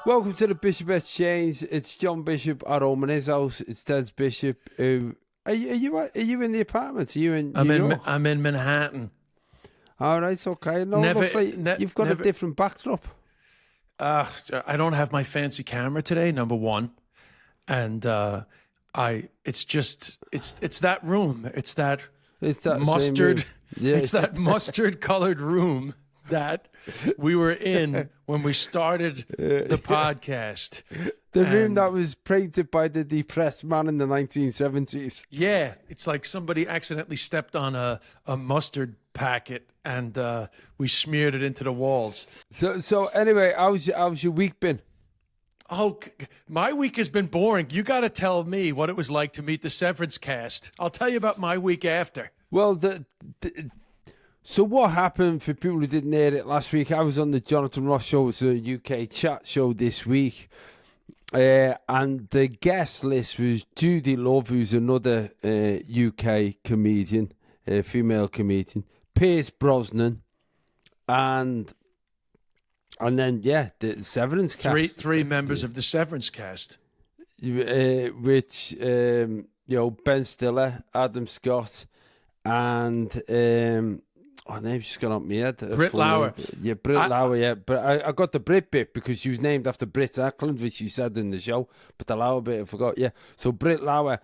Welcome to the Bishop Exchange. It's John Bishop at home in his house. It's Des Bishop. Are you in the apartment? Are you in New York? I'm in Manhattan. All right, okay. No, looks like you've got a different backdrop. I don't have my fancy camera today, number one, and it's that room. It's that mustard. Yeah. It's that mustard colored room that we were in when we started the podcast. The room that was painted by the depressed man in the 1970s. Yeah, it's like somebody accidentally stepped on a mustard packet and we smeared it into the walls. So anyway, how's your week been? Oh, my week has been boring. You got to tell me what it was like to meet the Severance cast. I'll tell you about my week after. Well, so what happened, for people who didn't hear it last week, I was on the Jonathan Ross show. It's a UK chat show this week. And the guest list was Judy Love, who's another UK comedian, female comedian, Pierce Brosnan, and then, the Severance cast. Three members of the Severance cast. Which, Ben Stiller, Adam Scott, and... her name's just gone up my head. Britt Lauer. Yeah, Britt Lauer, yeah. But I got the Brit bit because she was named after Britt Eklund, which you said in the show. But the Lauer bit, I forgot, yeah. So Britt Lauer.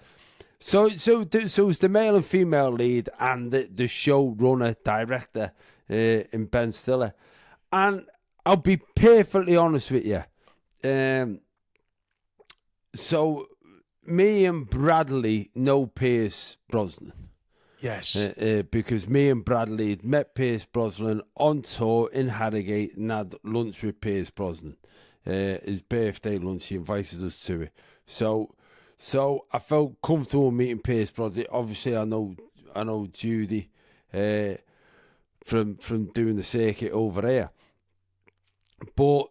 So it's the male and female lead and the showrunner, director in Ben Stiller. And I'll be perfectly honest with you. So me and Bradley know Pierce Brosnan. Yes. Because me and Bradley had met Pierce Brosnan on tour in Harrogate and had lunch with Pierce Brosnan. His birthday lunch, he invited us to it. So I felt comfortable meeting Pierce Brosnan. Obviously, I know Judy from doing the circuit over here. But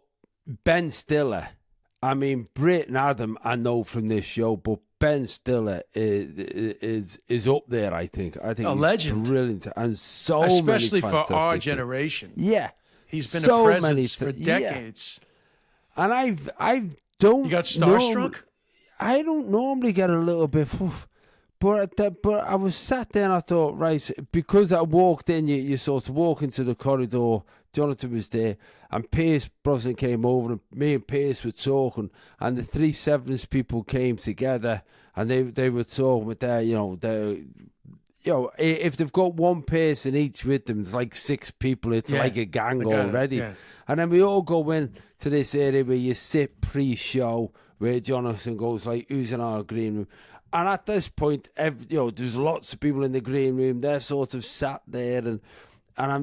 Ben Stiller, I mean, Britt and Adam I know from this show, but Ben Stiller is up there, I think. I think a legend. Brilliant. And especially for our generation. Yeah. He's been a presence for decades. Yeah. And I don't... You got starstruck? I don't normally get a little bit... But I was sat there and I thought, right, because I walked in, you sort of walk into the corridor, Jonathan was there, and Pierce Brosnan came over, and me and Pierce were talking, and the three Severance people came together, and they were talking with if they've got one person each with them, it's like six people, it's like a gang already. Yeah. And then we all go in to this area where you sit pre-show, where Jonathan goes like, who's in our green room? And at this point, there's lots of people in the green room. They're sort of sat there, and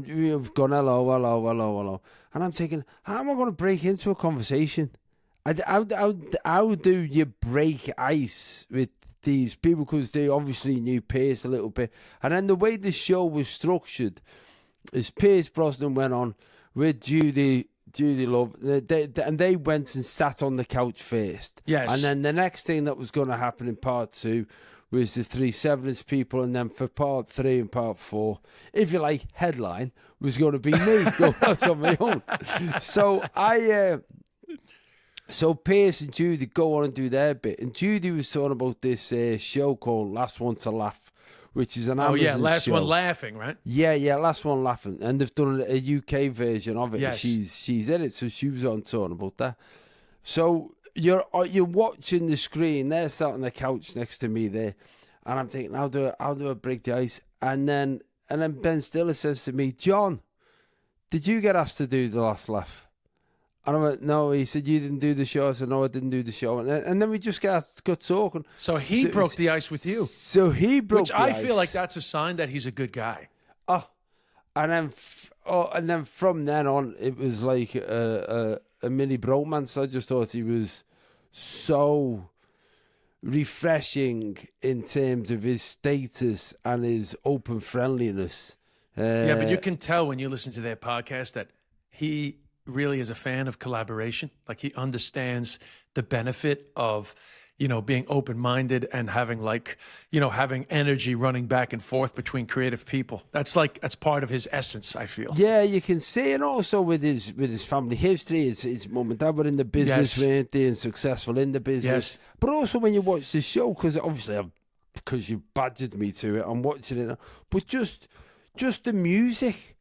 we've gone, hello. And I'm thinking, how am I going to break into a conversation? How do you break ice with these people? Because they obviously knew Pierce a little bit. And then the way the show was structured is Pierce Brosnan went on with Judy Love, and they went and sat on the couch first. Yes. And then the next thing that was going to happen in part 2 was the three Severance people, and then for part 3 and part 4, if you like, headline was going to be me going out on my own. So so Pierce and Judy go on and do their bit, and Judy was talking about this show called Last One to Laugh, which is an Amazon Last show. One Laughing, right? Yeah, Last One Laughing. And they've done a UK version of it. Yes. She's in it, so she was on talking about that. So you're watching the screen, they're sat on the couch next to me there, and I'm thinking, how do I break the ice? And then Ben Stiller says to me, John, did you get asked to do the last laugh? And I went, no. He said, you didn't do the show. I said, no, I didn't do the show. And then we just got talking. So he broke the ice with you. So he broke the ice. Which I feel like that's a sign that he's a good guy. And then from then on, it was like a mini bromance. I just thought he was so refreshing in terms of his status and his open friendliness. But you can tell when you listen to their podcast that he really is a fan of collaboration. Like, he understands the benefit of being open-minded and having having energy running back and forth between creative people. That's part of his essence, I feel. Yeah, you can see, and also with his family history, his mum and dad were in the business, weren't they, and successful in the business. Yes. But also when you watch the show, because obviously because you badgered me to it, I'm watching it, but just the music.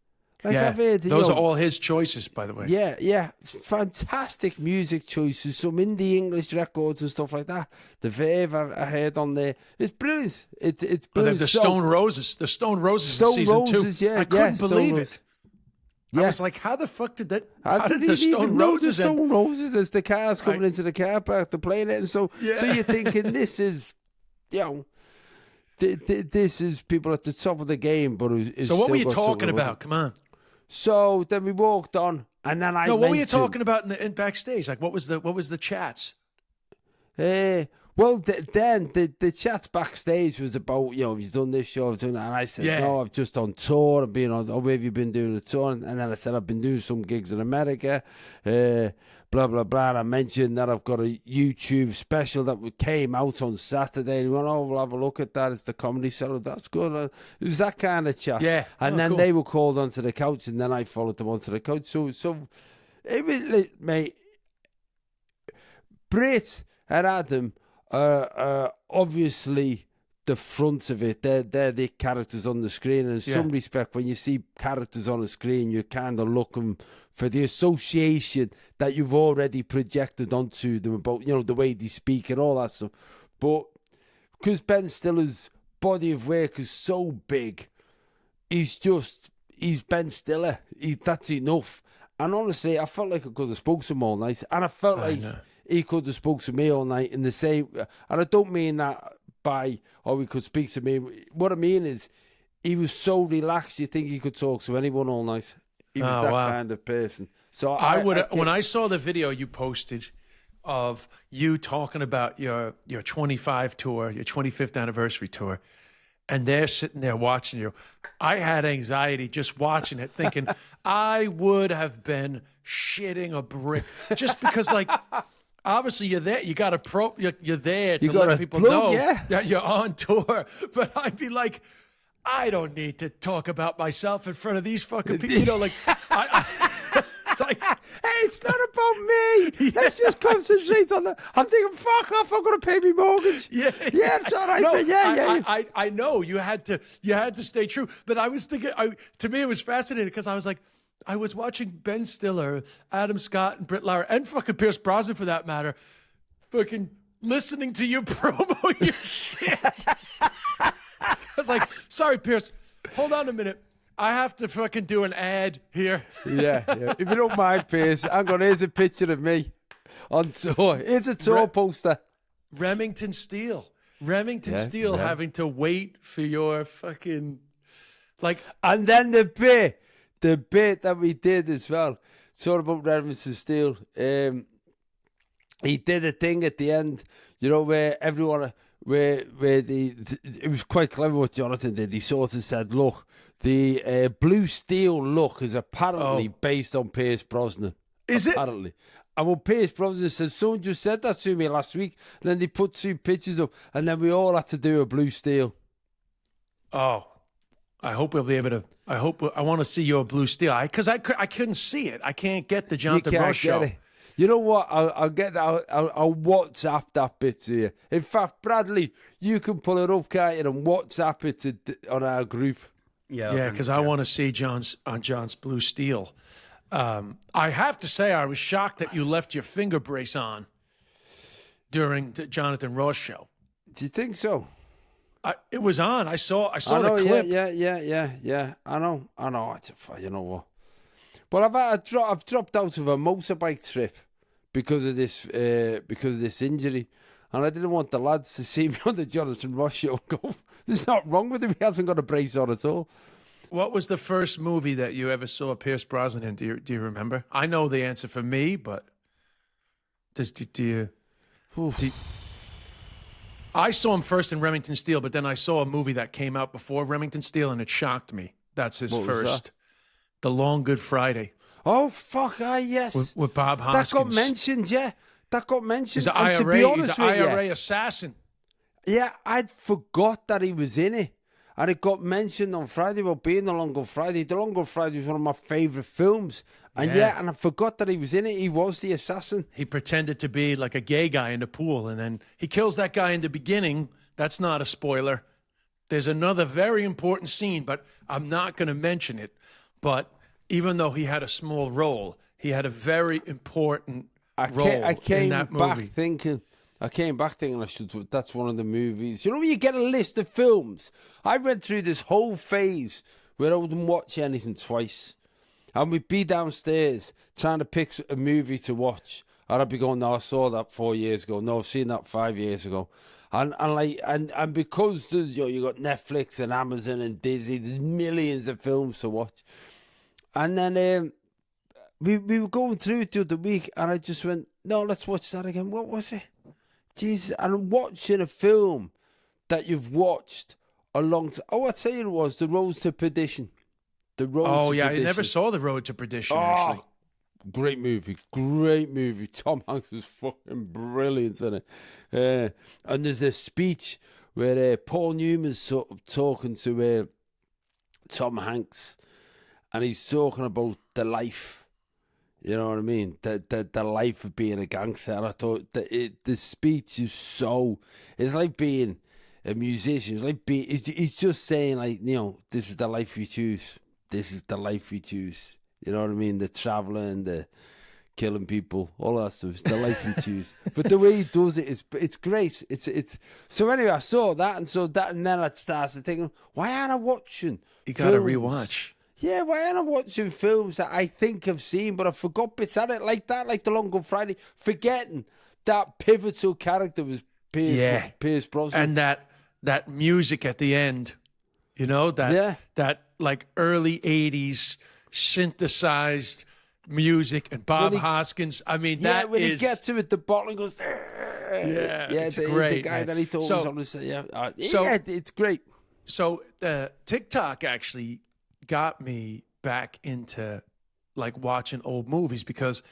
Like I've heard, those are all his choices, by the way. Yeah, fantastic music choices. Some indie English records and stuff like that. The Verve I heard on there. It's brilliant. It's brilliant. The Stone Roses in season 2. Yeah, I couldn't believe it. Yeah. I was like, how the fuck did that? How did the Stone Roses? The Stone Roses as the cars coming into the car park, they're playing it, and so you're thinking this is, this is people at the top of the game, but so what were you talking about? Come on. So then we walked on, and then what were you talking about in backstage? Like, what was the chats? Well, then the chats backstage was about, have you done this show? I've done that. And I said, no, I've just done tour. I've been on, where have you been doing a tour? And then I said, I've been doing some gigs in America, blah, blah, blah. And I mentioned that I've got a YouTube special that came out on Saturday. And he went, we'll have a look at that. It's the Comedy Cellar. That's good. And it was that kind of chat. Yeah. And then they were called onto the couch, and then I followed them onto the couch. So it was, mate, Britt and Adam, obviously the front of it. They're the characters on the screen, and in some respect, when you see characters on the screen, you're kind of looking for the association that you've already projected onto them about, the way they speak and all that stuff. But because Ben Stiller's body of work is so big, he's Ben Stiller. That's enough. And honestly, I felt like I could have spoke to him all night, and I felt like he could have spoke to me all night in the same. And I don't mean that by, he could speak to me. What I mean is, he was so relaxed, you think he could talk to anyone all night. He was kind of person. So when I saw the video you posted of you talking about your 25 tour, your 25th anniversary tour, and they're sitting there watching you, I had anxiety just watching it, thinking I would have been shitting a brick just because, like, obviously you're there. You got you're there to let people know that you're on tour. But I'd be like, I don't need to talk about myself in front of these fucking people. Like, it's like, hey, it's not about me. Let's just concentrate on that. I'm thinking, fuck off. I'm going to pay me mortgage. Yeah, it's all right. No, I know you had to stay true. But I was thinking, to me, it was fascinating because I was like, I was watching Ben Stiller, Adam Scott, and Britt Lauer, and fucking Pierce Brosnan for that matter, fucking listening to you promo your shit. I was like, sorry, Pierce, hold on a minute. I have to fucking do an ad here. Yeah. If you don't mind, Pierce, here's a picture of me on tour. Here's a tour poster. Remington Steele having to wait for your fucking, like. And then the bit that we did as well, sort about Remington Steele, he did a thing at the end, where everyone, it was quite clever what Jonathan did. He sort of said, look, the blue steel look is apparently based on Pierce Brosnan. Is apparently. And when Pierce Brosnan said, someone just said that to me last week, and then they put 2 pictures up, and then we all had to do a blue steel. Oh, I hope we'll be able to. I want to see your blue steel, because I couldn't see it. I can't get the Jonathan Ross show. It. You know what? I'll WhatsApp that bit to you. In fact, Bradley, you can pull it up, can't you, and WhatsApp it on our group. Yeah, because I want to see John's blue steel. I have to say, I was shocked that you left your finger brace on during the Jonathan Ross show. Do you think so? It was on. I saw the clip. Yeah. I know. You know what? But I've dropped out of a motorbike trip because of this injury, and I didn't want the lads to see me on the Jonathan Ross show. Go, there's nothing wrong with him. He hasn't got a brace on at all. What was the first movie that you ever saw Pierce Brosnan in? Do you remember? I know the answer for me, but do you? I saw him first in Remington Steele, but then I saw a movie that came out before Remington Steele, and it shocked me. That's his first. The Long Good Friday. Oh, fuck, yes. With Bob Hoskins. That got mentioned, yeah. That got mentioned. He's an And to IRA. be He's honest an with you, IRA assassin. yeah, I'd forgot that he was in it. And it got mentioned on Friday about being The Long Good Friday. The Long Good Friday was one of my favourite films. And and I forgot that he was in it. He was the assassin. He pretended to be like a gay guy in the pool, and then he kills that guy in the beginning. That's not a spoiler. There's another very important scene, but I'm not going to mention it. But even though he had a small role, he had a very important role in that movie. I came back thinking that's one of the movies. You know when you get a list of films? I went through this whole phase where I wouldn't watch anything twice. And we'd be downstairs trying to pick a movie to watch. And I'd be going, no, I saw that 4 years ago. No, I've seen that 5 years ago. And because there's, you got Netflix and Amazon and Disney, there's millions of films to watch. And then we were going through it the other week, and I just went, no, let's watch that again. What was it? Jesus, and watching a film that you've watched a long time. Oh, I'd say it was The Road to Perdition. I never saw The Road to Perdition, actually. Great movie. Tom Hanks was fucking brilliant in it. And there's a speech where Paul Newman's sort of talking to Tom Hanks, and he's talking about the life. You know what I mean? The life of being a gangster. And I thought the speech is it's like being a musician. It's like he's just saying, like, you know, this is the life we choose. This is the life we choose. You know what I mean? The traveling, the killing people, all that stuff. It's the life we choose. But the way he does it it's great. It's so anyway, I saw that, and then I started thinking, why aren't I watching? You got to rewatch. Yeah, why aren't I watching films that I think I've seen, but I forgot bits at it, like that, like The Long Good Friday, forgetting that pivotal character was Pierce Brosnan. And that music at the end, you know, that like early 80s synthesized music, and Bob Hoskins. I mean, when he gets to it, the bottle and goes, it's great. The guy that he thought was on the it's great. So TikTok actually got me back into like watching old movies, because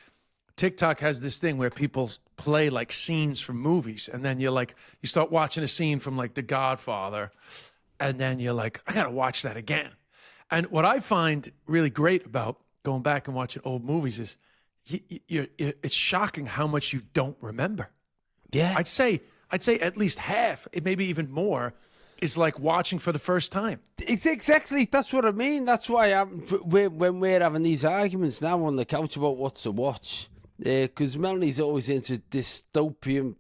TikTok has this thing where people play like scenes from movies, and then you start watching a scene from like The Godfather, and then you're like, I gotta watch that again. And what I find really great about going back and watching old movies is it's shocking how much you don't remember. Yeah, I'd say at least half, maybe even more, is like watching for the first time. It's exactly, that's what I mean. That's why when we're having these arguments now on the couch about what to watch, because Melanie's always into dystopian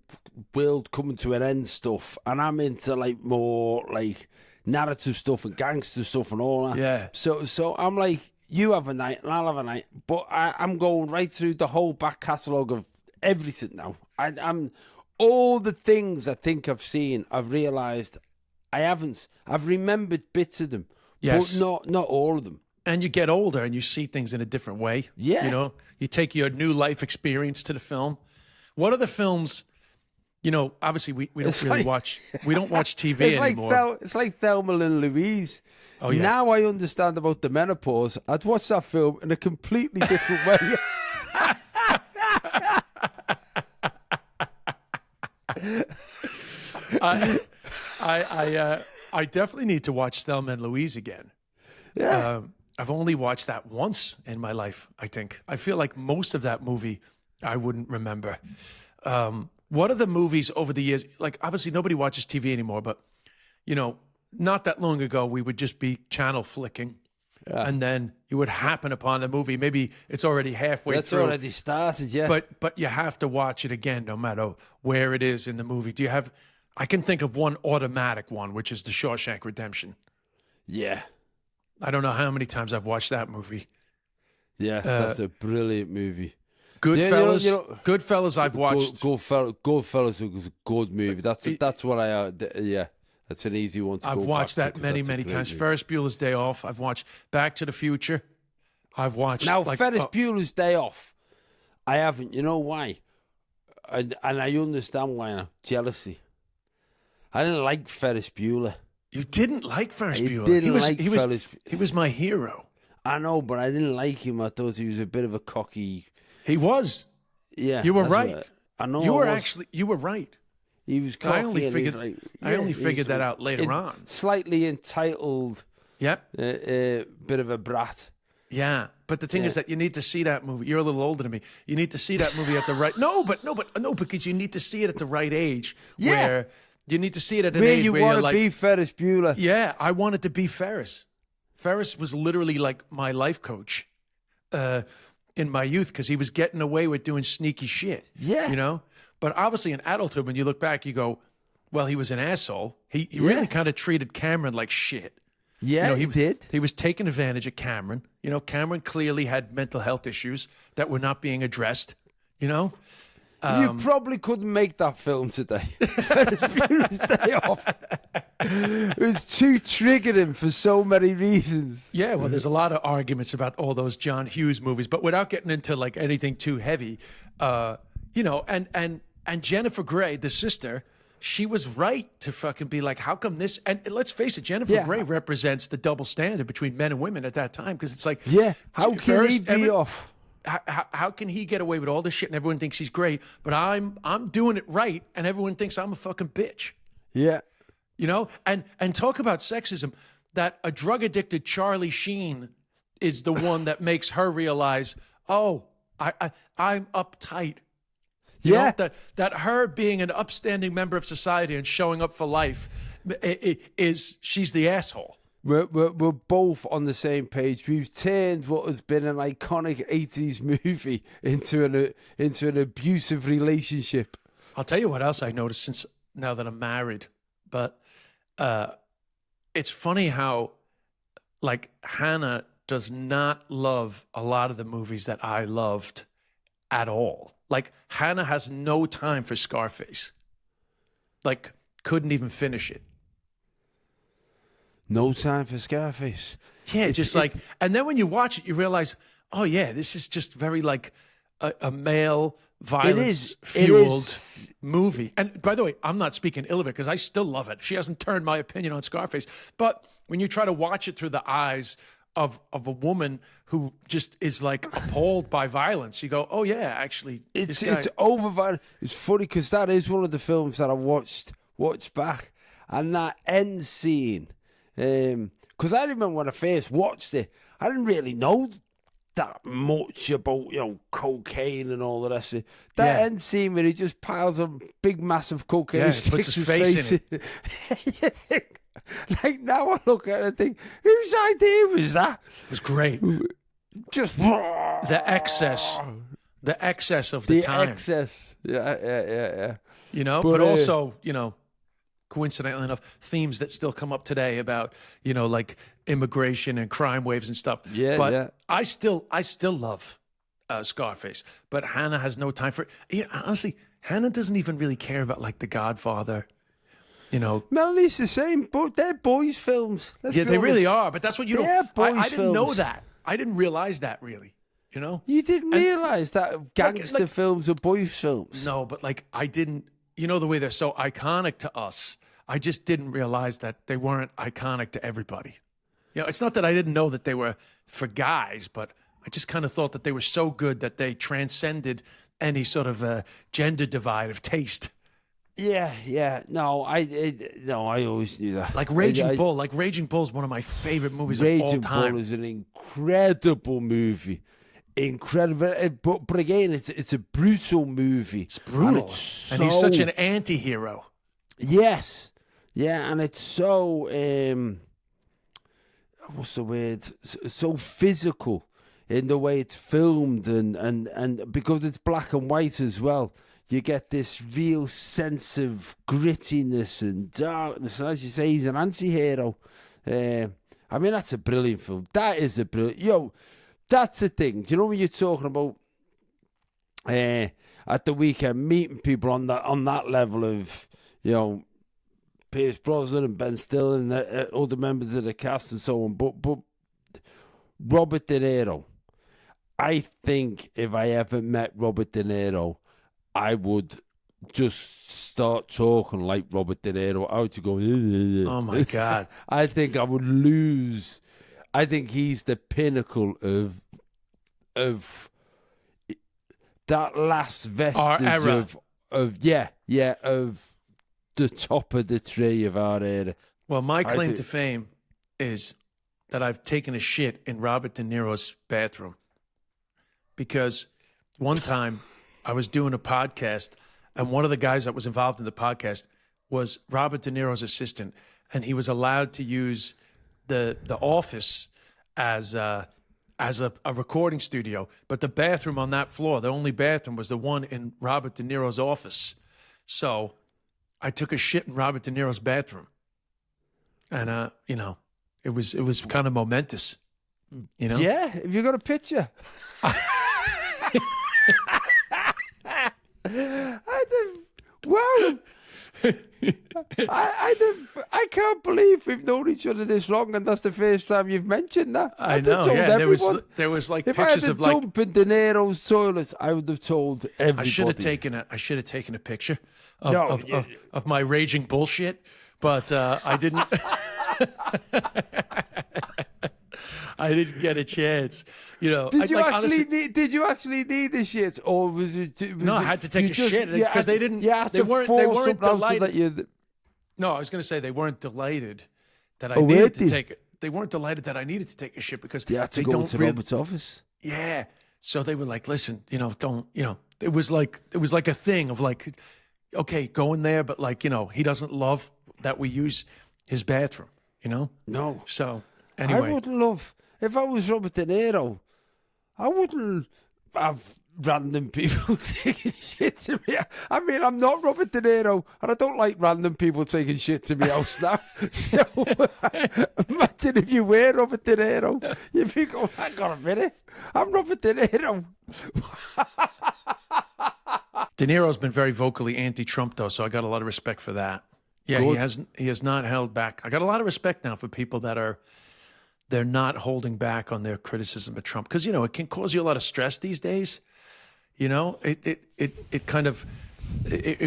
world coming to an end stuff, and I'm into like more like narrative stuff and gangster stuff and all that. Yeah. So I'm like, you have a night and I'll have a night, but I'm going right through the whole back catalogue of everything now. I'm all the things I think I've seen, I've realised I haven't. I've remembered bits of them, yes, but not all of them. And you get older and you see things in a different way. Yeah. You know, you take your new life experience to the film. What are the films, you know, obviously we don't really watch, we don't watch TV anymore. It's like Thelma and Louise. Oh, yeah. Now I understand about the menopause. I'd watch that film in a completely different way. I definitely need to watch Thelma and Louise again. Yeah. I've only watched that once in my life, I think. I feel like most of that movie I wouldn't remember. What are the movies over the years? Like, obviously nobody watches TV anymore, but, you know, not that long ago, we would just be channel flicking. Yeah. And then you would happen upon the movie. Maybe it's already halfway through. That's already started, yeah. But you have to watch it again no matter where it is in the movie. Do you have... I can think of one automatic one, which is The Shawshank Redemption. Yeah. I don't know how many times I've watched that movie. Yeah, that's a brilliant movie. Goodfellas. Yeah, you know, Goodfellas I've watched. Goodfellas was a good movie. That's what I... yeah, that's an easy one to I've go watched back that many times. Movie. Ferris Bueller's Day Off. I've watched Back to the Future. I've watched... Now, Ferris Bueller's Day Off, I haven't. You know why? And I understand why now. Jealousy. I didn't like Ferris Bueller. You didn't like Ferris Bueller? He was my hero. I know, but I didn't like him. I thought he was a bit of a cocky... He was. Yeah. You were right. I know you were right. He was cocky. I only figured that out later on. Slightly entitled. Yep. Bit of a brat. Yeah, but the thing is that you need to see that movie. You're a little older than me. You need to see that movie at the right. No, because you need to see it at the right age. Yeah. Where you need to see it at an where age you where want you're to like, be Ferris Bueller. Yeah, I wanted to be Ferris. Ferris was literally like my life coach in my youth because he was getting away with doing sneaky shit. Yeah. You know? But obviously in adulthood, when you look back, you go, well, he was an asshole. He really kind of treated Cameron like shit. Yeah, he did. He was taking advantage of Cameron. You know, Cameron clearly had mental health issues that were not being addressed, you know? You probably couldn't make that film today. Day off. It was too triggering for so many reasons. Yeah, well, there's a lot of arguments about all those John Hughes movies, but without getting into like anything too heavy, you know, and Jennifer Grey, the sister, she was right to fucking be like, how come this? And let's face it, Jennifer Grey represents the double standard between men and women at that time because it's like, how can he be off? How can he get away with all this shit and everyone thinks he's great, but I'm doing it right and everyone thinks I'm a fucking bitch. Yeah. You know? And talk about sexism, that a drug-addicted Charlie Sheen is the one that makes her realize, oh, I'm uptight. You know, that her being an upstanding member of society and showing up for life she's the asshole. We're both on the same page. We've turned what has been an iconic 80s movie into an abusive relationship. I'll tell you what else I noticed since now that I'm married. But it's funny how, like, Hannah does not love a lot of the movies that I loved at all. Like, Hannah has no time for Scarface. Like, couldn't even finish it. No time for Scarface. Yeah, and then when you watch it, you realize, oh yeah, this is just very like a male violence-fueled movie. And by the way, I'm not speaking ill of it because I still love it. She hasn't turned my opinion on Scarface. But when you try to watch it through the eyes of a woman who just is like appalled by violence, you go, oh yeah, actually, it's over violent. It's funny because that is one of the films that I watched back, and that end scene. Because I remember when I first watched it, I didn't really know that much about, you know, cocaine and all the rest of it. That end scene where he just piles a big massive cocaine and puts his face in it. You think, like, now I look at it and think, whose idea was that? It was great. Just the excess of the time. The excess. Yeah. You know, but also, you know, coincidentally enough, themes that still come up today about, you know, like immigration and crime waves and stuff. But I still love Scarface. But Hannah has no time for it. You know, honestly, Hannah doesn't even really care about like The Godfather. You know, Melanie's the same, but they're boys' films. They really are. But that's what you don't. I didn't know films. that. I didn't realize that really. You know, you didn't realize that gangster films are boys' films. No, but like I didn't. You know, the way they're so iconic to us, I just didn't realize that they weren't iconic to everybody. You know, it's not that I didn't know that they were for guys, but I just kind of thought that they were so good that they transcended any sort of gender divide of taste. Yeah. No, I always knew that. Like Raging Bull. Like Raging Bull is one of my favorite movies of all time. Raging Bull is an incredible movie. Incredible, but again, it's a brutal movie. It's brutal, and he's such an anti-hero. Yes, yeah, and it's so what's the word? So physical in the way it's filmed, and because it's black and white as well, you get this real sense of grittiness and darkness. And as you say, he's an anti-hero. I mean, that's a brilliant film. That is a brilliant. That's the thing. Do you know when you're talking about at the weekend meeting people on that level of, you know, Pierce Brosnan and Ben Stiller and other members of the cast and so on. But Robert De Niro, I think if I ever met Robert De Niro, I would just start talking like Robert De Niro. I would just go, oh my God. I think I would lose. I think he's the pinnacle of that last vestige of the top of the tree of our era. Well, my claim to fame is that I've taken a shit in Robert De Niro's bathroom. Because one time I was doing a podcast, and one of the guys that was involved in the podcast was Robert De Niro's assistant, and he was allowed to use the office as a recording studio. But the bathroom on that floor, the only bathroom, was the one in Robert De Niro's office. So I took a shit in Robert De Niro's bathroom, and it was kind of momentous. Yeah. Have you got a picture? Wow. I can't believe we've known each other this long, and that's the first time you've mentioned that. I know. Yeah, there was like if pictures I had of to like dump in De Niro's toilets, I would have told everybody. I should have taken a picture of my raging bullshit, but I didn't. I didn't get a chance. Did you actually need the shit, or was it? No, I had to take a shit because they didn't. Yeah, they weren't delighted. No, I was going to say they weren't delighted that I needed to take it. They weren't delighted that I needed to take a shit because they had to go to Robert's office. Yeah, so they were like, "Listen, don't." It was like a thing of like, okay, go in there, but like, he doesn't love that we use his bathroom. No. So anyway, I wouldn't love. If I was Robert De Niro, I wouldn't have random people taking shit to me. I mean, I'm not Robert De Niro, and I don't like random people taking shit to me house now. So imagine if you were Robert De Niro. You'd be going, hang on a minute, I'm Robert De Niro. De Niro's been very vocally anti-Trump, though, so I got a lot of respect for that. Yeah, Good. he has not held back. I got a lot of respect now for people that they're not holding back on their criticism of Trump, because it can cause you a lot of stress these days. It kind of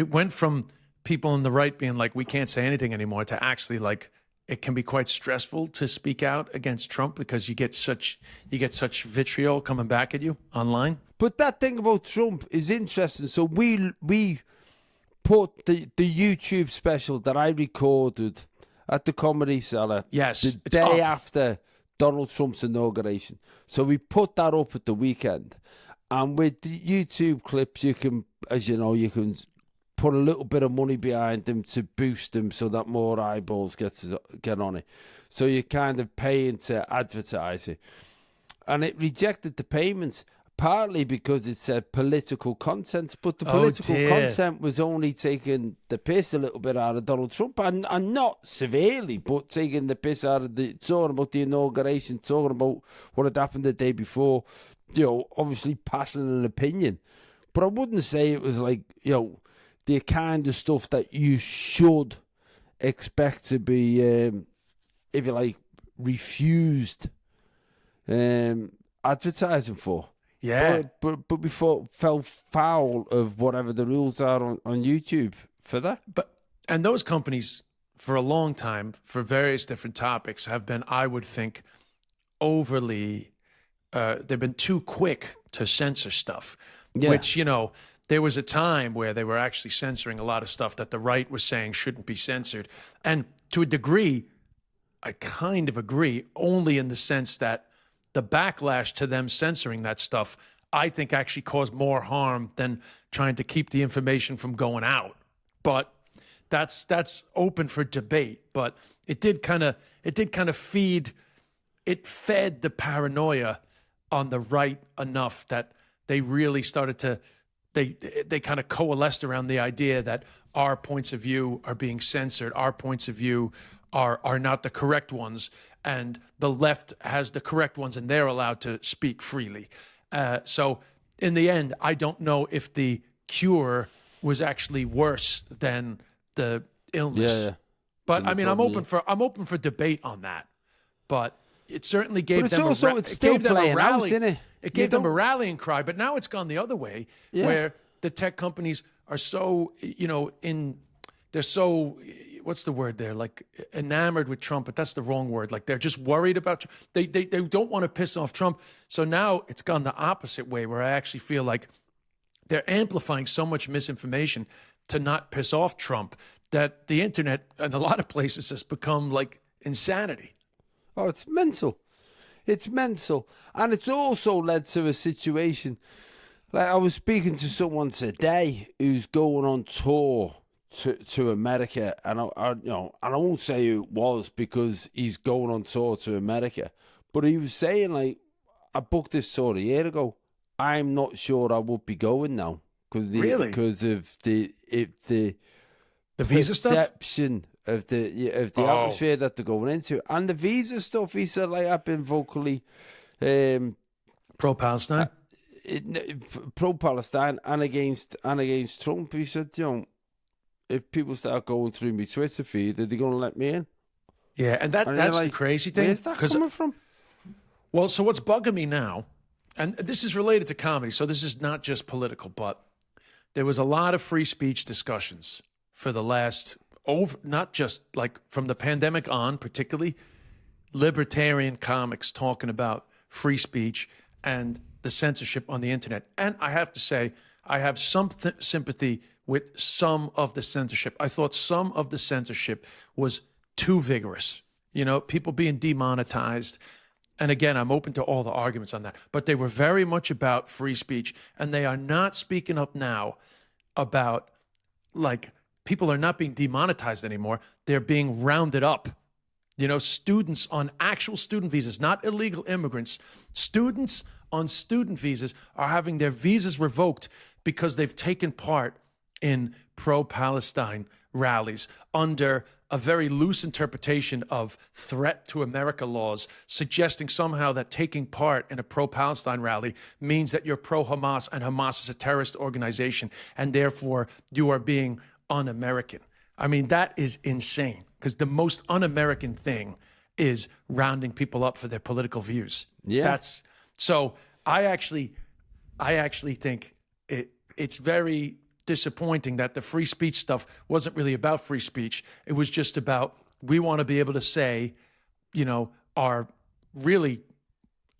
went from people on the right being like, we can't say anything anymore, to actually like it can be quite stressful to speak out against Trump because you get such vitriol coming back at you online. But that thing about Trump is interesting. So we put the YouTube special that I recorded at the Comedy Cellar the day after Donald Trump's inauguration. So we put that up at the weekend. And with the YouTube clips, you can, as you know, you can put a little bit of money behind them to boost them so that more eyeballs get on it. So you're kind of paying to advertise it. And it rejected the payments, partly because it said political content, but the political content was only taking the piss a little bit out of Donald Trump, and not severely, but taking the piss out of talking about the inauguration, talking about what had happened the day before, obviously passing an opinion. But I wouldn't say it was like, the kind of stuff that you should expect to be, if you like, refused advertising for. Yeah. But we fell foul of whatever the rules are on YouTube for that. And those companies, for a long time, for various different topics, have been, I would think, overly, they've been too quick to censor stuff. Yeah. Which, there was a time where they were actually censoring a lot of stuff that the right was saying shouldn't be censored. And to a degree, I kind of agree, only in the sense that the backlash to them censoring that stuff, I think, actually caused more harm than trying to keep the information from going out. But that's open for debate. But it did kind of feed the paranoia on the right enough that they really started to they kind of coalesced around the idea that our points of view are being censored, our points of view are not the correct ones, and the left has the correct ones, and they're allowed to speak freely. So in the end, I don't know if the cure was actually worse than the illness. Yeah. But I mean, I'm open for debate on that. But it certainly gave them a rally. It gave them a rallying cry. But now it's gone the other way, where the tech companies are so, they're so, what's the word there? Like enamored with Trump, but that's the wrong word. Like they're just worried about, they don't want to piss off Trump. So now it's gone the opposite way, where I actually feel like they're amplifying so much misinformation to not piss off Trump that the internet in a lot of places has become like insanity. Oh, it's mental. It's mental. And it's also led to a situation. Like, I was speaking to someone today who's going on tour to America, and I won't say who it was because he's going on tour to America, but he was saying, like, I booked this tour a year ago. I'm not sure I would be going now because of the visa stuff, perception of the atmosphere that they're going into, and the visa stuff. He said, like, I've been vocally pro-Palestine. Pro-Palestine and against Trump. He said, if people start going through my Twitter feed, are they going to let me in? Yeah, and that's like, the crazy thing. Where's that coming from? Well, so what's bugging me now, and this is related to comedy, so this is not just political, but there was a lot of free speech discussions for the last, not just like from the pandemic on, particularly libertarian comics talking about free speech and the censorship on the internet. And I have to say, I have some sympathy with some of the censorship. I thought some of the censorship was too vigorous. People being demonetized. And again, I'm open to all the arguments on that. But they were very much about free speech. And they are not speaking up now about, like, people are not being demonetized anymore. They're being rounded up. Students on actual student visas, not illegal immigrants. Students on student visas are having their visas revoked because they've taken part in pro-Palestine rallies under a very loose interpretation of threat to America laws, suggesting somehow that taking part in a pro-Palestine rally means that you're pro-Hamas and Hamas is a terrorist organization and therefore you are being un-American. I mean, that is insane because the most un-American thing is rounding people up for their political views. Yeah. So I actually think it's very disappointing that the free speech stuff wasn't really about free speech. It was just about, we want to be able to say, our really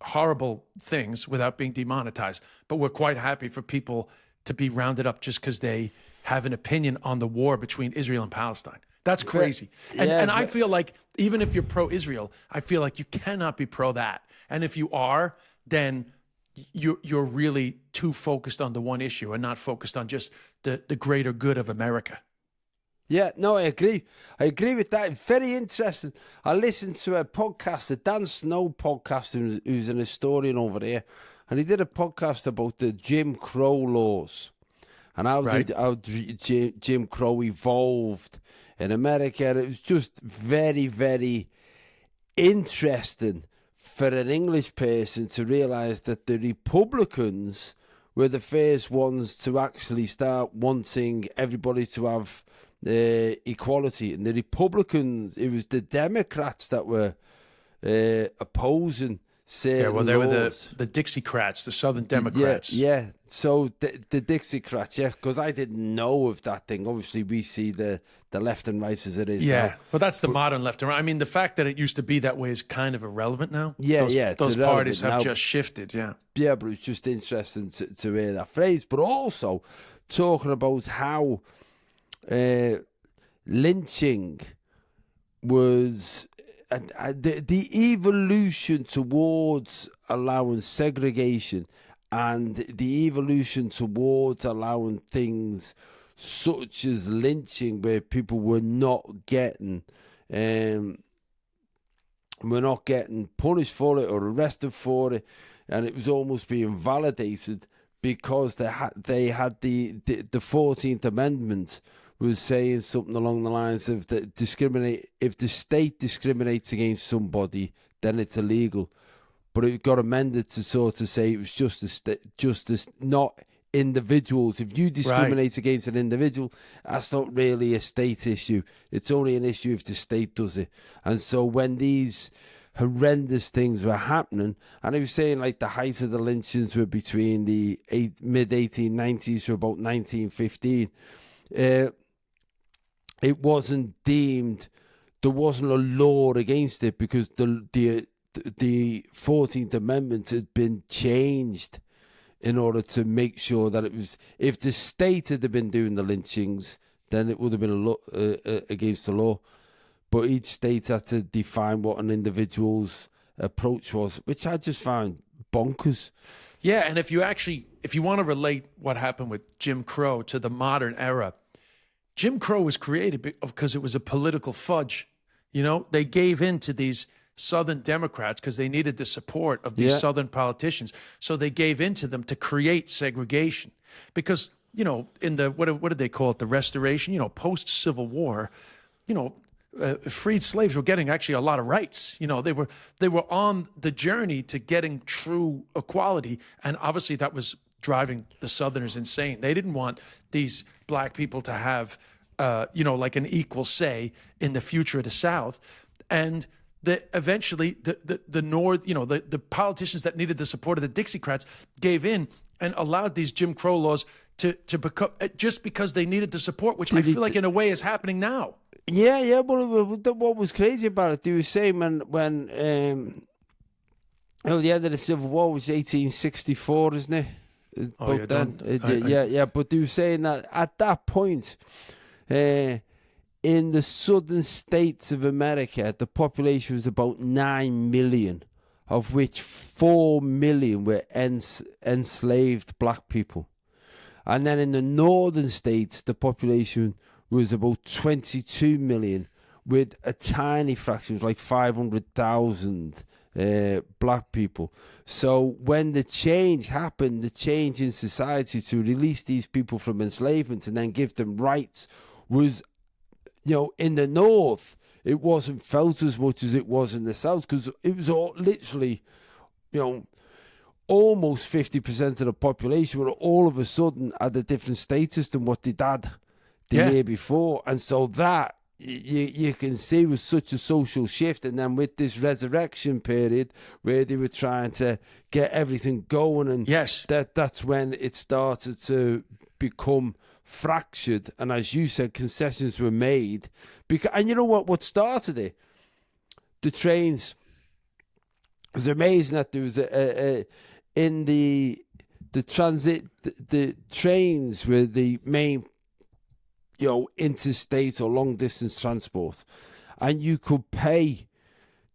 horrible things without being demonetized. But we're quite happy for people to be rounded up just because they have an opinion on the war between Israel and Palestine. That's crazy. And I feel like even if you're pro-Israel, I feel like you cannot be pro that. And if you are, then you're really too focused on the one issue and not focused on just the greater good of America. Yeah, no, I agree. I agree with that. Very interesting. I listened to a podcast, the Dan Snow podcast, who's an historian over there, and he did a podcast about the Jim Crow laws and how Jim Crow evolved in America. And it was just very, very interesting for an English person to realise that the Republicans were the first ones to actually start wanting everybody to have equality. And the Republicans, it was the Democrats that were opposing certain they were laws. the Dixiecrats, the Southern Democrats. Yeah. So the Dixiecrats, because I didn't know of that thing. Obviously, we see the left and right as it is. Yeah, now. well, that's the modern left and right. I mean, the fact that it used to be that way is kind of irrelevant now. Those parties have just shifted. Yeah, but it's just interesting to hear that phrase. But also talking about how lynching was the evolution towards allowing segregation and the evolution towards allowing things such as lynching where people were not getting punished for it or arrested for it, and it was almost being validated because they had the 14th Amendment was saying something along the lines of that if the state discriminates against somebody, then it's illegal. But it got amended to sort of say it was justice, not individuals. If you discriminate against an individual, that's not really a state issue. It's only an issue if the state does it. And so when these horrendous things were happening, and he was saying like the height of the lynchings were between the mid-1890s to about 1915, it wasn't deemed, there wasn't a law against it because the 14th Amendment had been changed in order to make sure that it was, if the state had been doing the lynchings, then it would have been against the law. But each state had to define what an individual's approach was, which I just found bonkers. Yeah, and if you want to relate what happened with Jim Crow to the modern era, Jim Crow was created because it was a political fudge. You know, they gave in to these Southern Democrats because they needed the support of these Southern politicians. So they gave in to them to create segregation. Because, you know, in the, what did they call it? The Restoration, you know, post-Civil War, you know, freed slaves were getting actually a lot of rights. You know, they were on the journey to getting true equality. And obviously that was driving the Southerners insane. They didn't want these black people to have, you know, like an equal say in the future of the South. And eventually the North, you know, the politicians that needed the support of the Dixiecrats gave in and allowed these Jim Crow laws to become, just because they needed the support, which I feel like in a way is happening now. Yeah. But what was crazy about it, they were saying when you know, the end of the Civil War was 1864, isn't it? Oh, yeah, but they were saying that at that point, in the southern states of America, the population was about 9 million, of which 4 million were enslaved black people. And then in the northern states, the population was about 22 million, with a tiny fraction, it was like 500,000 black people. So when the change happened, the change in society to release these people from enslavement and then give them rights was, you know, in the north, it wasn't felt as much as it was in the south, because it was all literally, you know, almost 50% of the population were all of a sudden had a different status than what they'd had the year before. And so that you can see was such a social shift. And then with this resurrection period where they were trying to get everything going, and that's when it started to become fractured. And as you said, concessions were made. And you know what started it? The trains. It was amazing that there was in the transit, the trains were the main, you know, interstate or long distance transport, and you could pay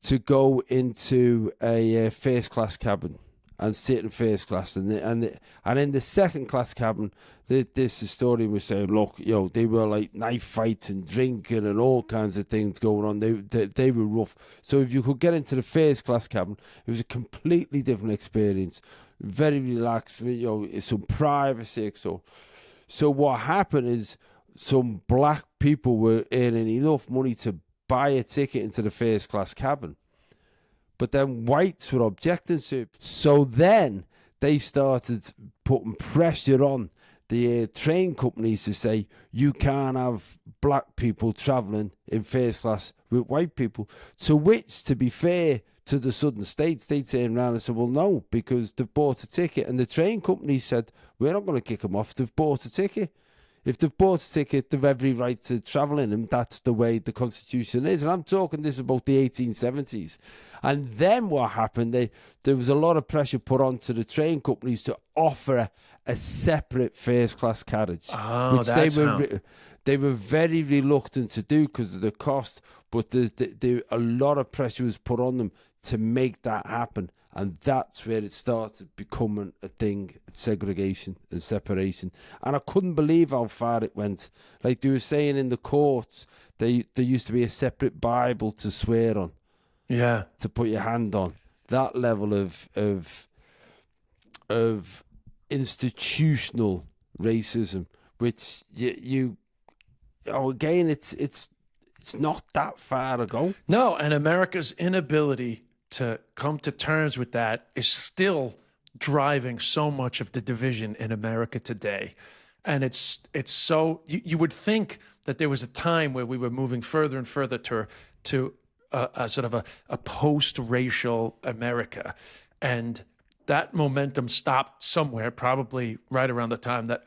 to go into a first class cabin and sit in first class, and in the second class cabin, this historian was saying, look, you know, they were like knife fights and drinking and all kinds of things going on. They were rough. So if you could get into the first class cabin, it was a completely different experience, very relaxed, you know, some privacy. So what happened is some black people were earning enough money to buy a ticket into the first class cabin, but then whites were objecting to it. So then they started putting pressure on the train companies to say, you can't have black people travelling in first class with white people. To which, to be fair to the southern states, they turned around and said, well, no, because they've bought a ticket. And the train companies said, we're not going to kick them off. They've bought a ticket. If they've bought a ticket, they've every right to travel in them. That's the way the Constitution is. And I'm talking this about the 1870s. And then what happened, there was a lot of pressure put onto the train companies to offer a separate first-class carriage. Oh, which that's they were very reluctant to do because of the cost. But a lot of pressure was put on them to make that happen. And that's where it started becoming a thing, segregation and separation. And I couldn't believe how far it went. Like they were saying in the courts, there used to be a separate Bible to swear on. Yeah. To put your hand on. That level of institutional racism, which you again, it's not that far ago. No, and America's inability to come to terms with that is still driving so much of the division in America today. And it's so, you would think that there was a time where we were moving further and further to a sort of a post-racial America. And that momentum stopped somewhere, probably right around the time that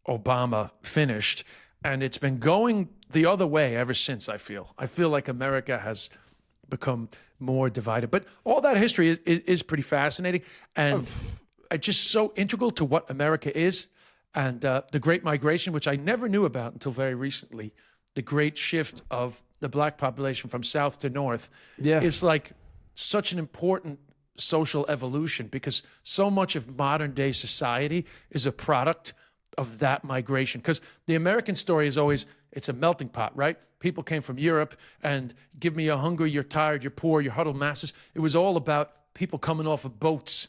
Obama finished. And it's been going the other way ever since, I feel. I feel like America has become more divided. But all that history is pretty fascinating. And just so integral to what America is. And the Great Migration, which I never knew about until very recently, the great shift of the black population from south to north, is like such an important social evolution, because so much of modern day society is a product of that migration. Because the American story is always, it's a melting pot, right? People came from Europe, and give me you're hungry, you're tired, you're poor, you're huddled masses. It was all about people coming off of boats.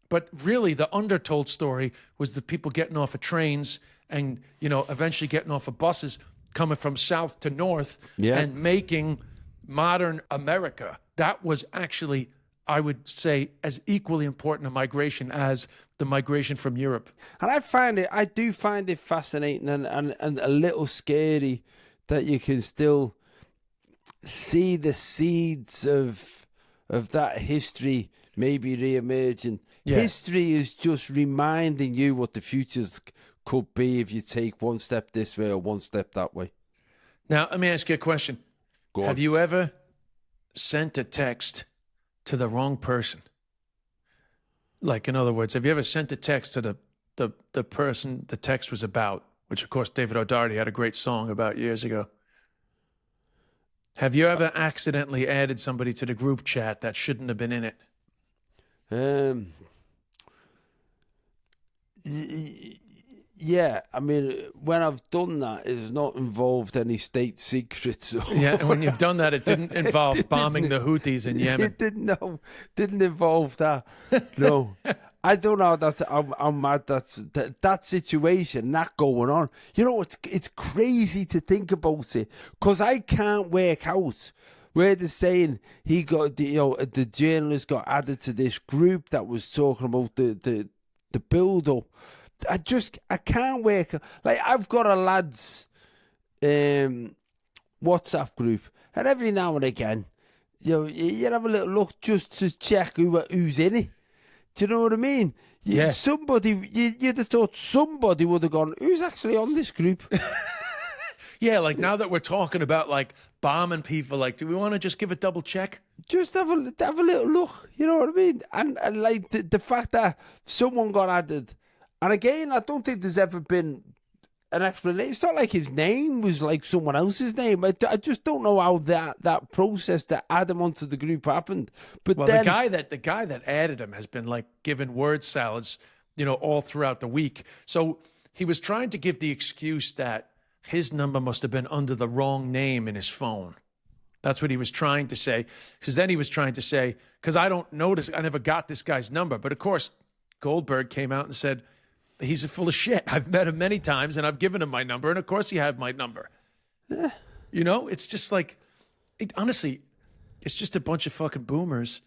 But really, the undertold story was the people getting off of trains and, you know, eventually getting off of buses, coming from south to north, and making modern America. That was actually, I would say, as equally important a migration as the migration from Europe. And I do find it fascinating and a little scary that you can still see the seeds of that history maybe re-emerging. History is just reminding you what the future could be if you take one step this way or one step that way. Now, let me ask you a question. Go on. Have you ever sent a text to the wrong person? Like, in other words, have you ever sent a text to the person the text was about, which, of course, David O'Doherty had a great song about years ago? Have you ever accidentally added somebody to the group chat that shouldn't have been in it? Yeah, I mean, when I've done that, it's not involved any state secrets. So. Yeah, and when you've done that, it didn't involve bombing the Houthis in Yemen. It didn't involve that. No, I don't know. How mad that situation, that going on. You know, it's crazy to think about it, because I can't work out where they're saying he got the journalist got added to this group that was talking about the build up. I can't work. Like, I've got a lads WhatsApp group, and every now and again, you have a little look just to check who's in it. Do you know what I mean? Somebody, you'd have thought somebody would have gone, who's actually on this group? Yeah, like, now that we're talking about, like, bombing people, like, do we want to just give a double check? Just have a little look, you know what I mean? And like, the fact that someone got added, and again, I don't think there's ever been an explanation. It's not like his name was like someone else's name. I just don't know how that process to add him onto the group happened. But well, then, the guy that added him has been, like, given word salads, all throughout the week. So he was trying to give the excuse that his number must have been under the wrong name in his phone. That's what he was trying to say. Because then he was trying to say, because I never got this guy's number. But of course, Goldberg came out and said, he's full of shit. I've met him many times and I've given him my number. And of course he had my number. It's just like, honestly, it's just a bunch of fucking boomers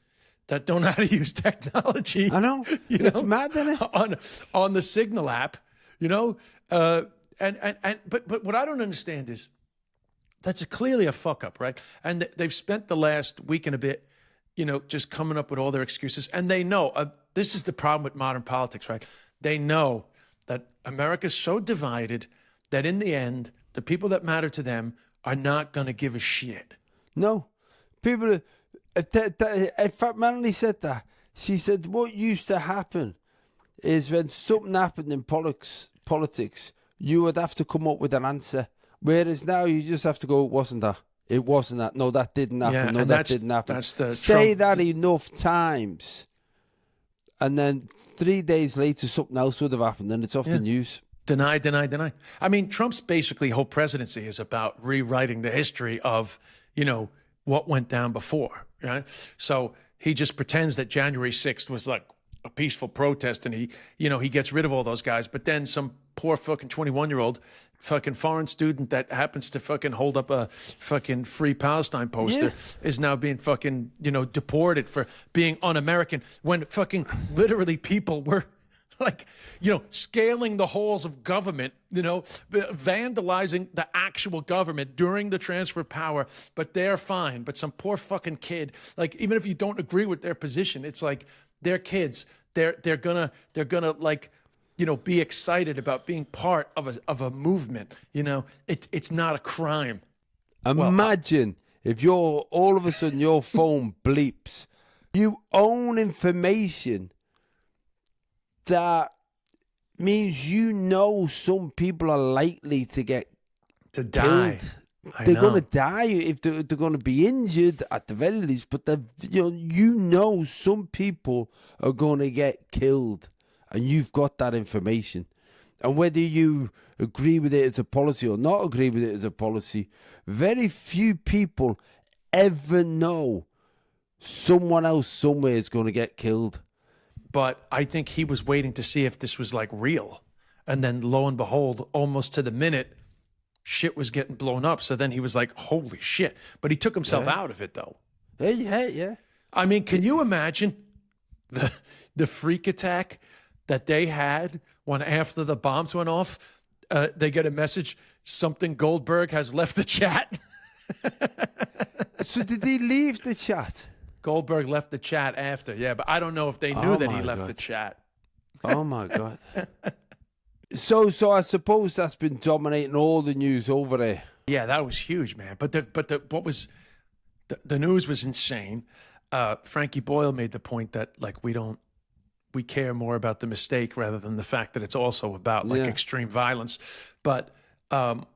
that don't know how to use technology. I know. It's mad, isn't it? On the Signal app, but what I don't understand is that's clearly a fuck up, right? And they've spent the last week and a bit, just coming up with all their excuses. And they know, this is the problem with modern politics, right? They know that America's so divided that in the end, the people that matter to them are not going to give a shit. No. People, in fact, Melanie said that. She said what used to happen is when something happened in politics, you would have to come up with an answer. Whereas now you just have to go, it wasn't that. It wasn't that. No, that didn't happen. Yeah, no, that didn't happen. Say that enough times, and then 3 days later something else would have happened, and it's off the news. Deny. I mean, Trump's basically whole presidency is about rewriting the history of, what went down before. Right? So he just pretends that January 6th was like a peaceful protest, and he gets rid of all those guys. But then some poor fucking 21-year-old fucking foreign student that happens to fucking hold up a fucking Free Palestine poster is now being fucking, deported for being un-American, when fucking literally people were like, scaling the halls of government, vandalizing the actual government during the transfer of power, but they're fine. But some poor fucking kid, like, even if you don't agree with their position, it's like, they're kids. They're gonna like, be excited about being part of a movement. It's not a crime. Imagine if all of a sudden your phone bleeps. You own information that means you know some people are likely to get die. killed. They're going to die if they're going to be injured at the very least, but you know some people are going to get killed, and you've got that information. And whether you agree with it as a policy or not agree with it as a policy, very few people ever know someone else somewhere is going to get killed. But I think he was waiting to see if this was like real. And then lo and behold, almost to the minute, shit was getting blown up. So then he was like, holy shit. But he took himself out of it, though. Yeah. I mean, can you imagine the freak attack that they had when after the bombs went off, they get a message, something Goldberg has left the chat? So did he leave the chat? Goldberg left the chat after, yeah. But I don't know if they knew that he left the chat. Oh, my God. So I suppose that's been dominating all the news over there. Yeah, that was huge, man. But the news was insane. Frankie Boyle made the point that like we care more about the mistake rather than the fact that it's also about like extreme violence. But the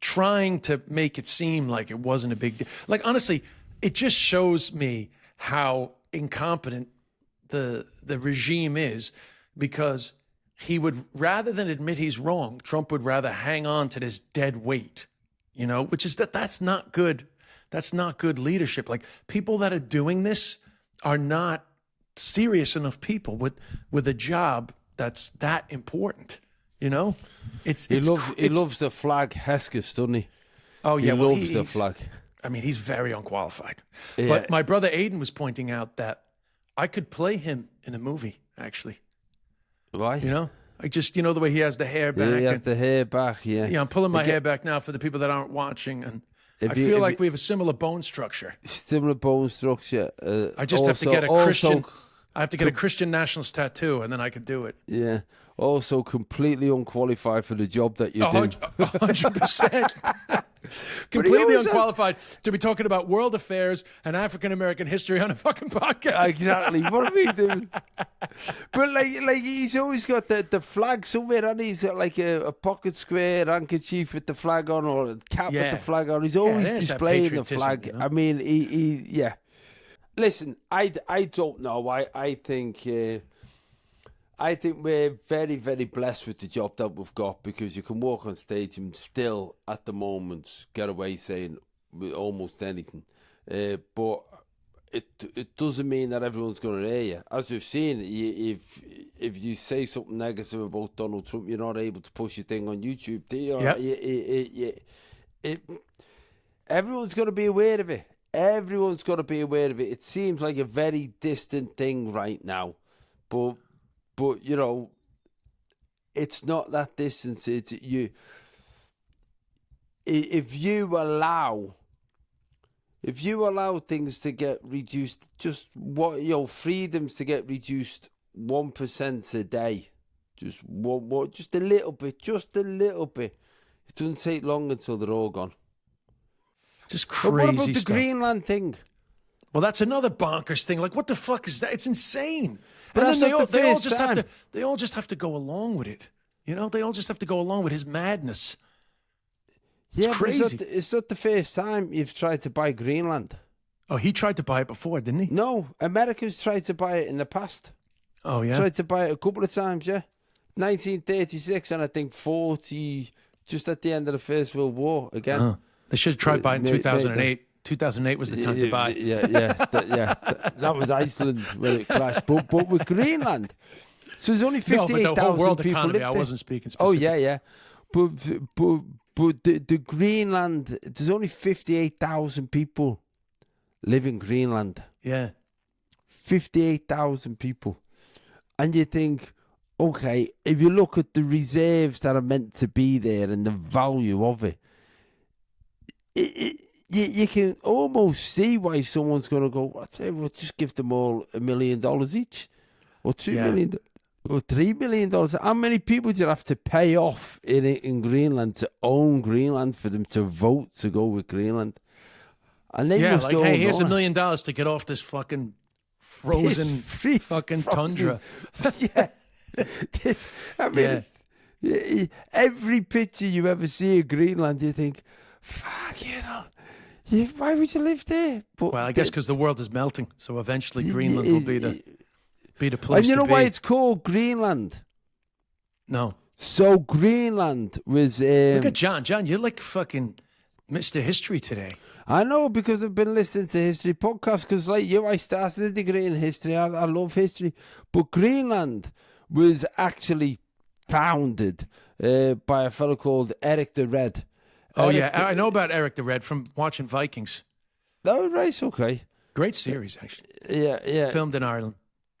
trying to make it seem like it wasn't a big deal. Like honestly, it just shows me how incompetent the regime is. Because he would, rather than admit he's wrong, Trump would rather hang on to this dead weight, you know, which is that's not good. That's not good leadership. Like people that are doing this are not serious enough people with a job that's that important, you know? He loves the flag, Hesketh, doesn't he? Oh, yeah. He loves the flag. I mean, he's very unqualified. Yeah. But my brother Aiden was pointing out that I could play him in a movie, actually. Why? You know, I just, you know, the way he has the hair back. Yeah, he has the hair back, yeah. Yeah, I'm pulling my hair back now for the people that aren't watching. And I feel like we have a similar bone structure. Similar bone structure. I just have to get a Christian. I have to get a Christian nationalist tattoo, and then I could do it. Yeah. Also completely unqualified for the job that you do. 100%. Completely unqualified to be talking about world affairs and African-American history on a fucking podcast. Exactly. What are we doing? But like he's always got the flag somewhere, and he's got like a pocket square handkerchief with the flag on, or a cap with the flag on. He's always displaying the flag. You know? I mean, he. Listen, I don't know. I think we're very, very blessed with the job that we've got, because you can walk on stage and still, at the moment, get away saying almost anything. But it doesn't mean that everyone's going to hear you. As we've seen, if you say something negative about Donald Trump, you're not able to push your thing on YouTube. Everyone's going to be aware of it. Everyone's got to be aware of it. It seems like a very distant thing right now, but you know, it's not that distance. It's you. If you allow things to get reduced, just freedoms to get reduced 1% a day, just a little bit. It doesn't take long until they're all gone. Just crazy. But what about the stuff. Greenland thing? Well, that's another bonkers thing. Like, what the fuck is that? It's insane. But and then they all just have to. They all just have to go along with it. You know, they all just have to go along with his madness. It's crazy. It's not the first time you've tried to buy Greenland. Oh, he tried to buy it before, didn't he? No, Americans tried to buy it in the past. Oh yeah, tried to buy it a couple of times. Yeah, 1936 and I think 40, just at the end of the First World War again. They should have tried buying 2008. 2008 was the time to buy. That was Iceland when it crashed. But with Greenland, so there's only 58,000 people live there. I wasn't speaking specifically. Oh yeah. But the Greenland, there's only 58,000 people live in Greenland. Yeah, 58,000 people, and you think, okay, if you look at the reserves that are meant to be there and the value of it. You can almost see why someone's going to go, we'll just give them all $1 million each, or $2 million, or $3 million. How many people do you have to pay off in Greenland to own Greenland for them to vote to go with Greenland? And they must hey, here's $1 million to get off this fucking frozen fucking tundra. Yeah. I mean, every picture you ever see of Greenland, you think, fuck, why would you live there? But well, I guess because the world is melting, so eventually Greenland will be the place. And you know to be. why it's called Greenland? No. So Greenland was. Look at John. John, you're like fucking Mr. History today. I know, because I've been listening to history podcasts. Because like you, I started a degree in history. I love history, but Greenland was actually founded by a fellow called Eric the Red. Oh, I know about Eric the Red from watching Vikings. Oh, right, okay. Great series, actually. Yeah. Filmed in Ireland.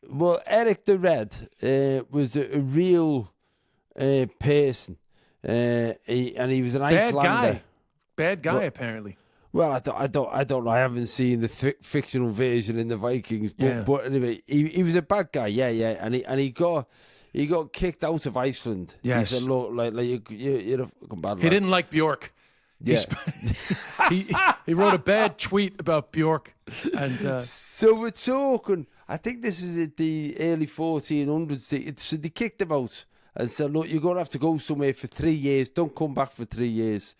Well, Eric the Red was a real person, and he was an Icelander. Bad guy, apparently. Well, I don't know. I haven't seen the fictional version in the Vikings, but anyway, he was a bad guy. Yeah, and he got kicked out of Iceland. Yes. He said, look, like you're a fucking bad lad. He didn't like Bjork. Yeah. He wrote a bad tweet about Bjork, and so we're talking. I think this is at the early 1400s. So they kicked him out and said, look, you're going to have to go somewhere for 3 years. Don't come back for 3 years.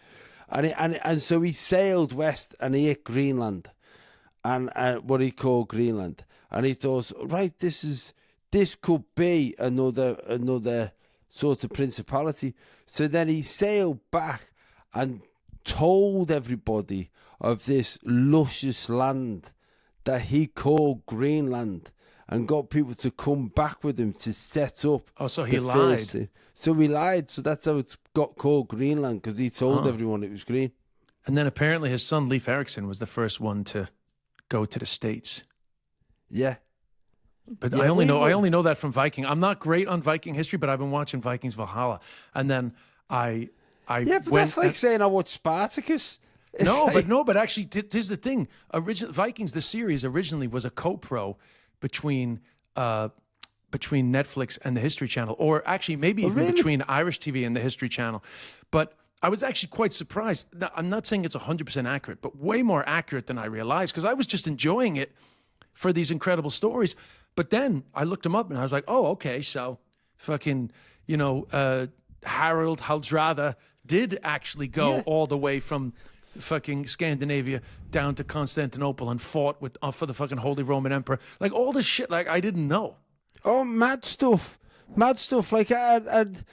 And so he sailed west and he hit Greenland, and what he called Greenland. And he thought, right, this could be another sort of principality. So then he sailed back and told everybody of this luscious land that he called Greenland, and got people to come back with him to set up. Oh, so he lied. So he lied. So that's how it's got called Greenland, because he told everyone it was green. And then apparently his son Leif Erikson was the first one to go to the States. Yeah. But I only know that from Viking. I'm not great on Viking history, but I've been watching Vikings Valhalla, and then I but that's like saying I watched Spartacus. But actually, here's the thing. Vikings, the series, originally was a co-pro between Netflix and the History Channel, or actually maybe even between Irish TV and the History Channel. But I was actually quite surprised. Now, I'm not saying it's 100% accurate, but way more accurate than I realized, because I was just enjoying it for these incredible stories. But then I looked them up and I was like, oh, okay, so fucking, Harold Hardrada did actually go all the way from fucking Scandinavia down to Constantinople and fought for the fucking Holy Roman Emperor. Like all this shit, like I didn't know. Oh, mad stuff. Like and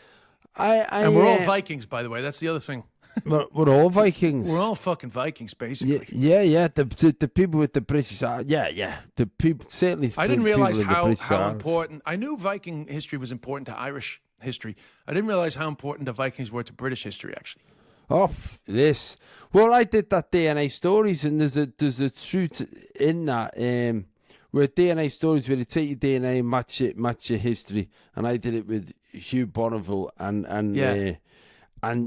we're all Vikings, by the way. That's the other thing. We're all Vikings. We're all fucking Vikings, basically. Yeah. The people with the British, the people certainly. I didn't realize how important. I knew Viking history was important to Irish history. I didn't realize how important the Vikings were to British history, actually. This. Well, I did that DNA stories, and there's a truth in that. Where DNA stories, where you take your DNA and match your history, and I did it with Hugh Bonneville, and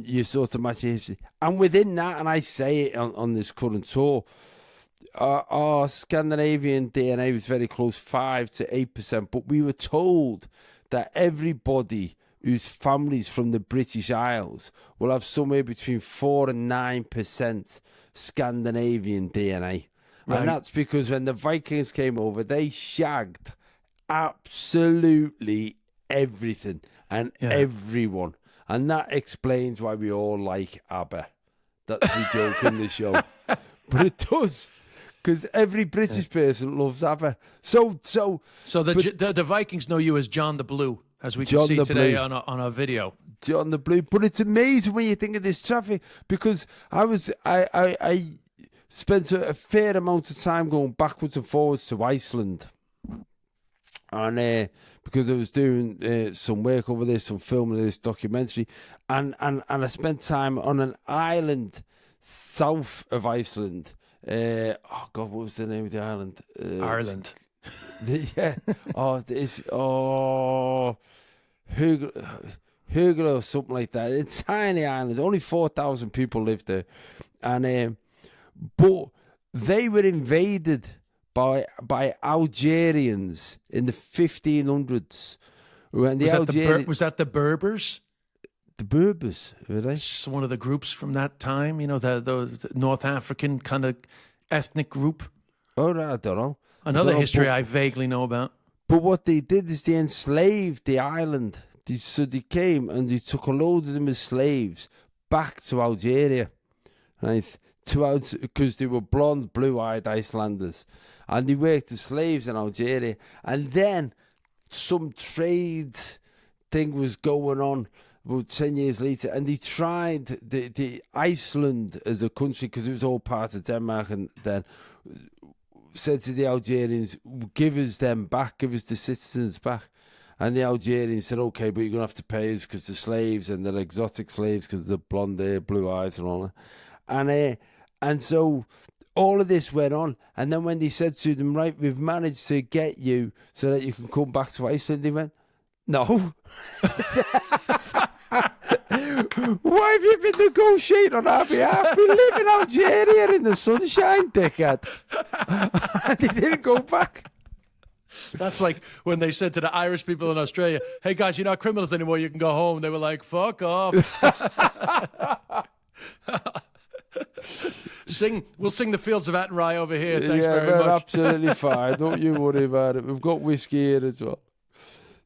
you sort of match your history, and within that, and I say it on this current tour, our Scandinavian DNA was very close, 5 to 8%, but we were told that everybody whose families from the British Isles will have somewhere between 4 and 9% Scandinavian DNA. Right. And that's because when the Vikings came over, they shagged absolutely everything and everyone. And that explains why we all like ABBA. That's the joke in the show. But it does. Because every British person loves ABBA. So the Vikings know you as John the Blue, as we can see today on our video. John the Blue. But it's amazing when you think of this traffic, because I spent a fair amount of time going backwards and forwards to Iceland. And because I was doing some work over there, some filming of this documentary, and I spent time on an island south of Iceland. What was the name of the island? Ireland. Hugla or something like that. It's a tiny island. Only 4,000 people live there, and but they were invaded by Algerians in the 1500s. Was that the Berbers? The Berbers, were they? It's one of the groups from that time, the North African kind of ethnic group. Oh, I don't know. Another history I vaguely know about. But what they did is they enslaved the island. So they came and they took a load of them as slaves back to Algeria, right? Because they were blonde, blue-eyed Icelanders. And they worked as slaves in Algeria. And then some trade thing was going on about 10 years later. And they tried the Iceland as a country, because it was all part of Denmark, and then said to the Algerians, give us them back, give us the citizens back. And the Algerians said, okay, but you're going to have to pay us because they're slaves, and they're exotic slaves because they're blonde hair, blue eyes and all that. And so all of this went on. And then when they said to them, right, we've managed to get you so that you can come back to Iceland, they went, no. Why have you been negotiating on our behalf? We live in Algeria in the sunshine, dickhead. And they didn't go back. That's like when they said to the Irish people in Australia, hey guys, you're not criminals anymore, you can go home. They were like, fuck off. We'll sing the Fields of Athenry over here. Thanks very much. Absolutely fine. Don't you worry about it. We've got whiskey here as well.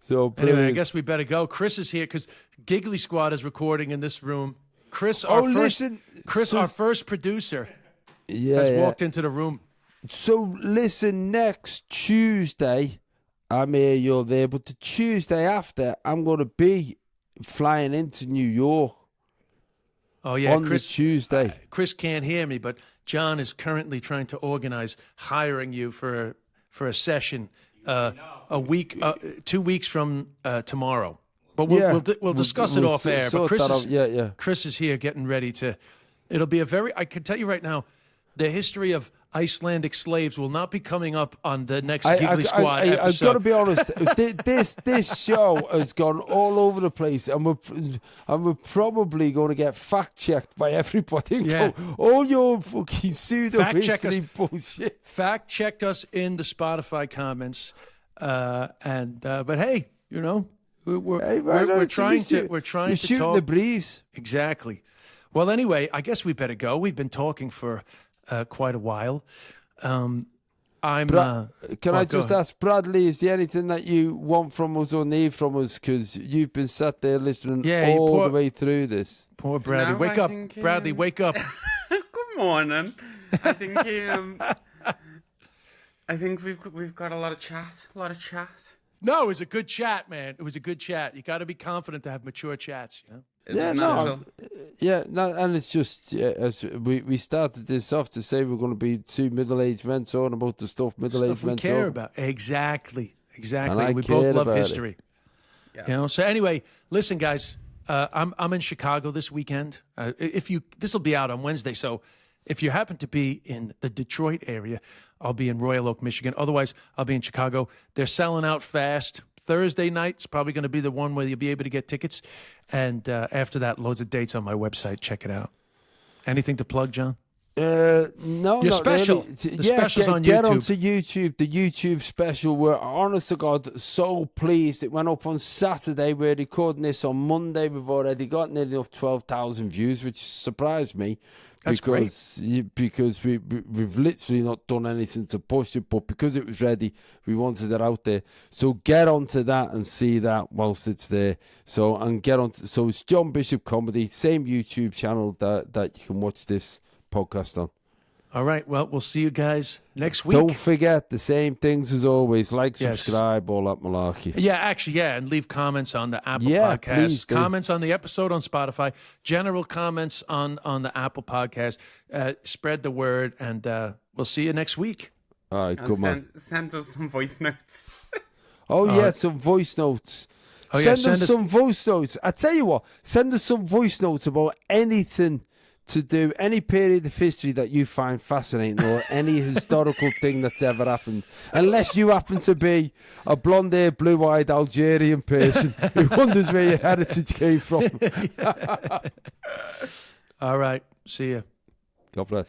So anyway, I guess we better go. Chris is here because Giggly Squad is recording in this room. Chris, our first producer, has walked into the room. So listen, next Tuesday, I'm here, you're there, but the Tuesday after, I'm going to be flying into New York. Oh yeah, on Chris, the Tuesday. Chris can't hear me, but John is currently trying to organize hiring you for a session. A week, 2 weeks from tomorrow, but we'll discuss it off air. But Chris is here getting ready to. It'll be I can tell you right now, the history of Icelandic slaves will not be coming up on the next Giggly Squad episode. I've got to be honest. this show has gone all over the place, and we're probably going to get fact checked by everybody. And go, all your fucking pseudo history bullshit. Fact checked us in the Spotify comments, but hey, you know, we're trying to shoot talk the breeze. Exactly. Well, anyway, I guess we better go. We've been talking for quite a while. Can I just ask, Bradley, is there anything that you want from us or need from us? Because you've been sat there listening all the way through this. Poor Bradley. Wake up. Bradley, wake up. Good morning. I think we've got a lot of chat. No, it was a good chat, man. It was a good chat. You got to be confident to have mature chats, you know? And it's just as we started this off to say we're going to be two middle-aged men talking about the stuff middle-aged men care about. Exactly. We both love history. Yeah. You know. So anyway, listen, guys. I'm in Chicago this weekend. This will be out on Wednesday. So if you happen to be in the Detroit area, I'll be in Royal Oak, Michigan. Otherwise, I'll be in Chicago. They're selling out fast. Thursday night's probably going to be the one where you'll be able to get tickets. And after that, loads of dates on my website. Check it out. Anything to plug, John? No, your special. Really. The special's on YouTube. Get onto YouTube. The YouTube special. We're honest to God so pleased. It went up on Saturday. We're recording this on Monday. We've already got nearly enough 12,000 views, which surprised me. That's great. Because we've literally not done anything to push it, but because it was ready, we wanted it out there. So get onto that and see that whilst it's there. So it's John Bishop Comedy, same YouTube channel that you can watch this podcast on. All right. Well, we'll see you guys next week. Don't forget the same things as always. Like, subscribe, all that malarkey. Yeah, actually, and leave comments on the Apple Podcast. Comments on the episode on Spotify. General comments on the Apple Podcast. Spread the word, and we'll see you next week. All right, good man. Send us some voice notes. Some voice notes. Send us some voice notes. I tell you what, send us some voice notes about anything to do, any period of history that you find fascinating, or any historical thing that's ever happened, unless you happen to be a blonde-haired, blue-eyed Algerian person who wonders where your heritage came from. All right, see ya. God bless.